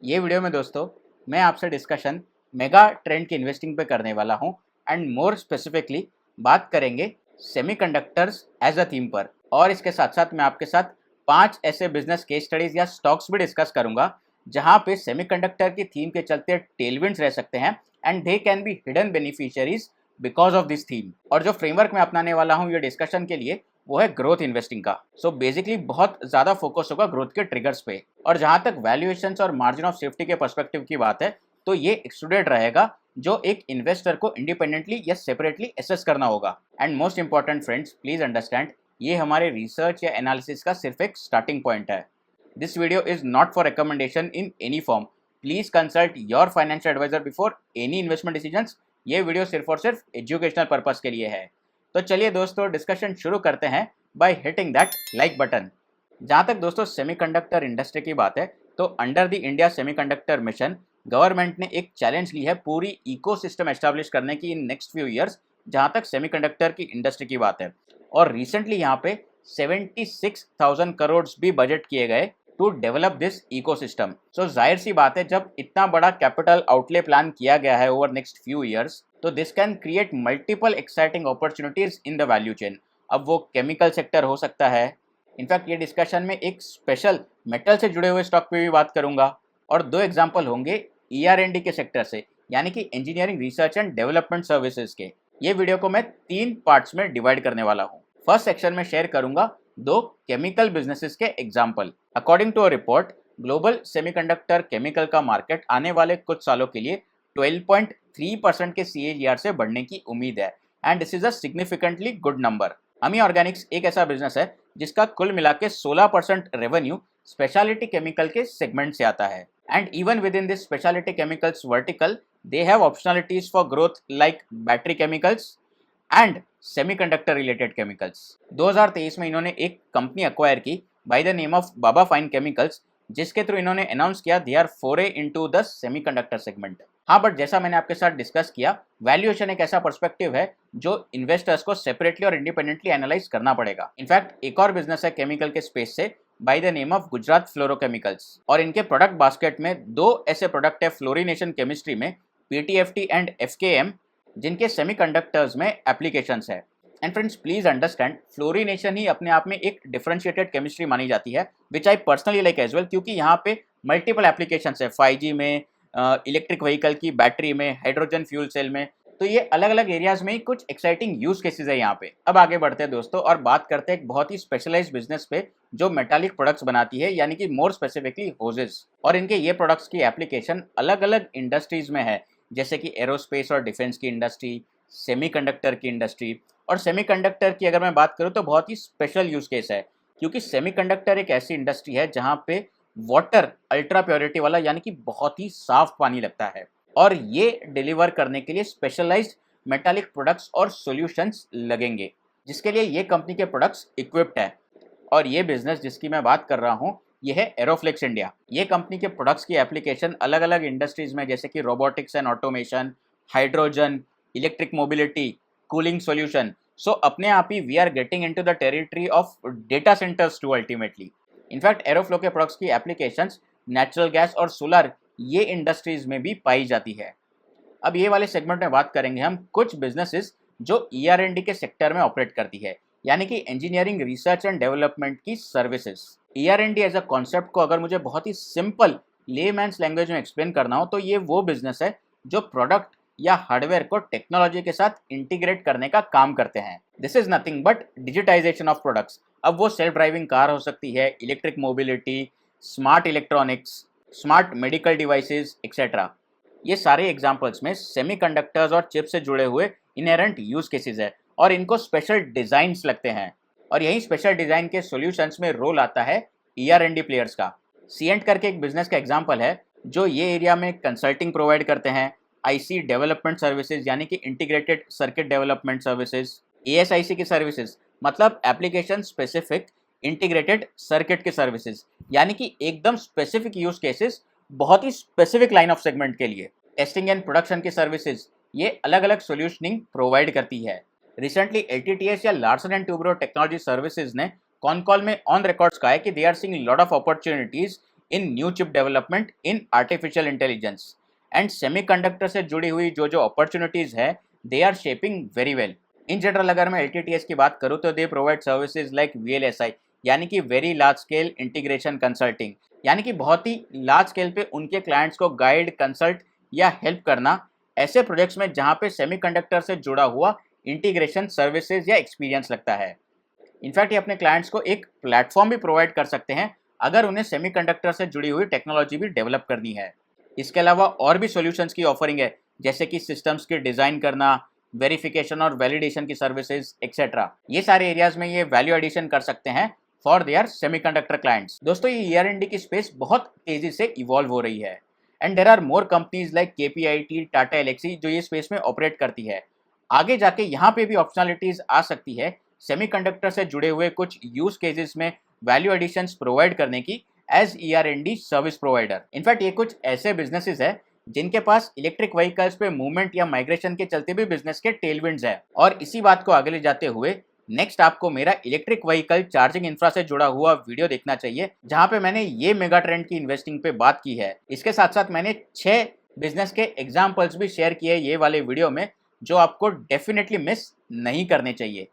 ये वीडियो में दोस्तों मैं आपसे डिस्कशन मेगा ट्रेंड की इन्वेस्टिंग पे करने वाला हूँ एंड मोर स्पेसिफिकली बात करेंगे सेमीकंडक्टर्स एज अ थीम पर। और इसके साथ साथ मैं आपके साथ 5 ऐसे बिजनेस केस स्टडीज या स्टॉक्स भी डिस्कस करूंगा जहां पे सेमीकंडक्टर की थीम के चलते टेलविंड्स रह सकते हैं and they can be hidden beneficiaries because of this theme. और जो फ्रेमवर्क मैं अपनाने वाला हूँ ये डिस्कशन के लिए वो है ग्रोथ इन्वेस्टिंग का। सो बेसिकली बहुत ज्यादा फोकस होगा ग्रोथ के ट्रिगर्स पे। और जहां तक वैल्यूएशंस और मार्जिन ऑफ सेफ्टी के पर्सपेक्टिव की बात है तो ये एक्सक्लूडेड रहेगा जो एक इन्वेस्टर को इंडिपेंडेंटली या सेपरेटली एसेस करना होगा। And most important friends please understand ये हमारे रिसर्च या एनालिसिस का सिर्फ एक स्टार्टिंग पॉइंट है। This video is not for recommendation in any form. Please consult your financial advisor before any investment decisions. ये वीडियो सिर्फ और सिर्फ एजुकेशनल पर्पस के लिए है। तो चलिए दोस्तों डिस्कशन शुरू करते हैं by hitting that like button. जहाँ तक दोस्तों सेमीकंडक्टर इंडस्ट्री की बात है तो under the India semiconductor mission government ने एक चैलेंज ली है पूरी इकोसिस्टम एस्टैब्लिश करने की इन नेक्स्ट फ्यू इयर्स जहाँ तक सेमीकंडक्टर की इंडस्ट्री की बात है। और रिसेंटली यहाँ पे 76,000 करोड़ भी बजट किए गए टू डेवलप दिस इकोसिस्टम। सो जाहिर सी बात है जब इतना बड़ा कैपिटल आउटले प्लान किया गया है ओवर नेक्स्ट फ्यू इयर्स तो this can create multiple exciting opportunities in the value chain. अब वो केमिकल सेक्टर हो सकता है। इनफैक्ट ये डिस्कशन में एक स्पेशल मेटल से जुड़े हुए स्टॉक पे भी बात करूंगा और 2 एग्जांपल होंगे ER&D के सेक्टर से यानी कि engineering research and development services के। ये वीडियो को मैं 3 पार्ट्स में डिवाइड करने वाला हूँ। फर्स्ट सेक्शन में शेयर करूंगा 2 केमिकल बिजनेसेस के example. According to a report global semiconductor chemical का मार्केट आने वाले कुछ सालों के लिए 12.3% के CAGR से बढ़ने की उम्मीद है and this is a significantly good number. Ami Organics एक ऐसा बिजनेस है जिसका कुल मिला के 16% रेवेन्यू स्पेशलिटी केमिकल के सेगमेंट से आता है and even within this speciality chemicals vertical they have optionalities for growth like battery chemicals and semiconductor related chemicals. 2023 में इन्होंने एक कंपनी अक्वायर की by the name of Baba fine chemicals जिसके through इन्होंने अनाउंस किया दे आर फोरे into the semiconductor segment. हाँ but जैसा मैंने आपके साथ डिस्कस किया वैल्यूएशन एक ऐसा पर्सपेक्टिव है जो इन्वेस्टर्स को सेपरेटली और इंडिपेंडेंटली एनालाइज करना पड़ेगा। इनफैक्ट एक और बिजनेस है केमिकल के स्पेस से by the name of Gujarat fluorochemicals और इनके प्रोडक्ट बास्केट में 2 ऐसे प्रोडक्ट है फ्लोरिनेशन केमिस्ट्री में PTFT एंड FKM जिनके सेमीकंडक्टर्स में एप्लीकेशंस है। And friends please understand fluorination ही अपने आप में एक डिफरेंशिएटेड केमिस्ट्री मानी जाती है which I personally like as well क्योंकि यहाँ पे मल्टीपल एप्लीकेशंस है 5G में, इलेक्ट्रिक व्हीकल की बैटरी में, हाइड्रोजन फ्यूल सेल में। तो ये अलग अलग एरियाज में ही कुछ एक्साइटिंग यूज केसेस है यहाँ पे। अब आगे बढ़ते हैं दोस्तों और बात करते हैं एक बहुत ही स्पेशलाइज्ड बिजनेस पे जो मेटालिक प्रोडक्ट्स बनाती है यानी कि मोर स्पेसिफिकली होजेस। और इनके ये प्रोडक्ट्स की एप्लीकेशन अलग अलग इंडस्ट्रीज में है जैसे कि एरोस्पेस और डिफेंस की इंडस्ट्री, सेमीकंडक्टर की इंडस्ट्री। और सेमीकंडक्टर की अगर मैं बात करूँ तो बहुत ही स्पेशल यूज केस है क्योंकि सेमीकंडक्टर एक ऐसी इंडस्ट्री है जहाँ पे वाटर अल्ट्रा प्योरिटी वाला यानी कि बहुत ही साफ पानी लगता है और ये डिलीवर करने के लिए स्पेशलाइज्ड मेटालिक प्रोडक्ट्स और सॉल्यूशंस लगेंगे जिसके लिए ये कंपनी के प्रोडक्ट्स इक्विप्ड है। और ये बिजनेस जिसकी मैं बात कर रहा हूँ ये है एरोफ्लेक्स इंडिया। ये कंपनी के प्रोडक्ट्स की एप्लीकेशन अलग अलग इंडस्ट्रीज में जैसे कि robotics and automation, hydrogen, electric mobility, cooling solution. So अपने आप ही we are getting into the territory of data centres too ultimately. In fact Aeroflow के प्रोडक्ट्स की एप्लीकेशंस नेचुरल गैस और सोलर ये इंडस्ट्रीज में भी पाई जाती है। अब ये वाले सेगमेंट में बात करेंगे हम कुछ बिजनेसेस जो ER&D के सेक्टर में ऑपरेट करती है यानी कि इंजीनियरिंग रिसर्च एंड डेवलपमेंट की services. ER&D as a concept को अगर मुझे बहुत ही सिंपल लेमैन्स लैंग्वेज में एक्सप्लेन करना हो तो ये वो बिजनेस है जो प्रोडक्ट या हार्डवेयर को टेक्नोलॉजी के साथ इंटीग्रेट करने का काम करते हैं। This is nothing but digitisation of products. अब वो सेल्फ ड्राइविंग कार हो सकती है, electric mobility, smart electronics, smart medical devices etcetera. ये सारे एग्जांपल्स में सेमीकंडक्टर्स और चिप से जुड़े हुए इनहेरेंट यूज केसेस है और इनको स्पेशल डिजाइन्स लगते हैं और यही स्पेशल डिजाइन के सॉल्यूशंस में रोल आता है ER&D प्लेयर्स का। सीएंट करके एक बिजनेस का एग्जांपल है जो ये एरिया में कंसल्टिंग प्रोवाइड करते हैं, IC डेवलपमेंट सर्विसेज यानी कि integrated circuit development services, ASIC की सर्विसेज मतलब एप्लीकेशन स्पेसिफिक इंटीग्रेटेड सर्किट के सर्विसेज यानी कि एकदम स्पेसिफिक यूज केसेस बहुत ही स्पेसिफिक लाइन ऑफ सेगमेंट के लिए। टेस्टिंग एंड प्रोडक्शन की सर्विसेज ये अलग अलग सॉल्यूशनिंग प्रोवाइड करती है। रिसेंटली LTTS या Larsen and Toubro technology services ने कॉन कॉल में ऑन रिकॉर्ड्स कहा है कि they are seeing lot of opportunities in new chip development in artificial intelligence and semiconductor से जुड़ी हुई जो जो अपॉर्चुनिटीज है they are shaping very well. In general अगर मैं LTTS की बात करूँ तो दे प्रोवाइड सर्विसेज लाइक VLSI यानी कि very large scale integration consulting, यानी कि बहुत ही लार्ज स्केल पे उनके क्लाइंट्स को गाइड, कंसल्ट या हेल्प करना ऐसे प्रोजेक्ट्स में जहाँ पे सेमीकंडक्टर से जुड़ा हुआ इंटीग्रेशन सर्विसेज या एक्सपीरियंस लगता है। इनफैक्ट ये अपने क्लाइंट्स को एक प्लेटफॉर्म भी प्रोवाइड कर सकते हैं अगर उन्हें सेमीकंडक्टर से जुड़ी हुई टेक्नोलॉजी भी डेवलप करनी है। इसके अलावा और भी सॉल्यूशंस की ऑफरिंग है, जैसे कि सिस्टम्स की डिज़ाइन करना, वेरिफिकेशन और वैलिडेशन की सर्विसेज एक्सेट्रा। ये सारे एरियाज में ये वैल्यू एडिशन कर सकते हैं फॉर देयर सेमीकंडक्टर क्लाइंट्स। दोस्तों ये ER&D की स्पेस बहुत तेजी से इवॉल्व हो रही है and there are more companies like KPIT, Tata Elxsi जो ये स्पेस में ऑपरेट करती है। आगे जाके यहाँ पे भी ऑप्शनलिटीज आ सकती है सेमीकंडक्टर से जुड़े हुए कुछ यूज केसेस में वैल्यू एडिशंस प्रोवाइड करने की as ER&D service provider. In fact ये कुछ ऐसे बिजनेसेस है जिनके पास इलेक्ट्रिक व्हीकल्स पे मूवमेंट या माइग्रेशन के चलते भी बिजनेस के टेलविंड्स है। और इसी बात को आगे ले जाते हुए नेक्स्ट आपको मेरा इलेक्ट्रिक व्हीकल चार्जिंग इंफ्रा से जुड़ा हुआ वीडियो देखना चाहिए, जहां पे मैंने ये मेगा ट्रेंड की इन्वेस्टिंग पे बात की है। इसके साथ साथ मैंने 6 बिजनेस के एग्जाम्पल्स भी शेयर किए ये वाले वीडियो में, जो आपको डेफिनेटली मिस नहीं करने चाहिए।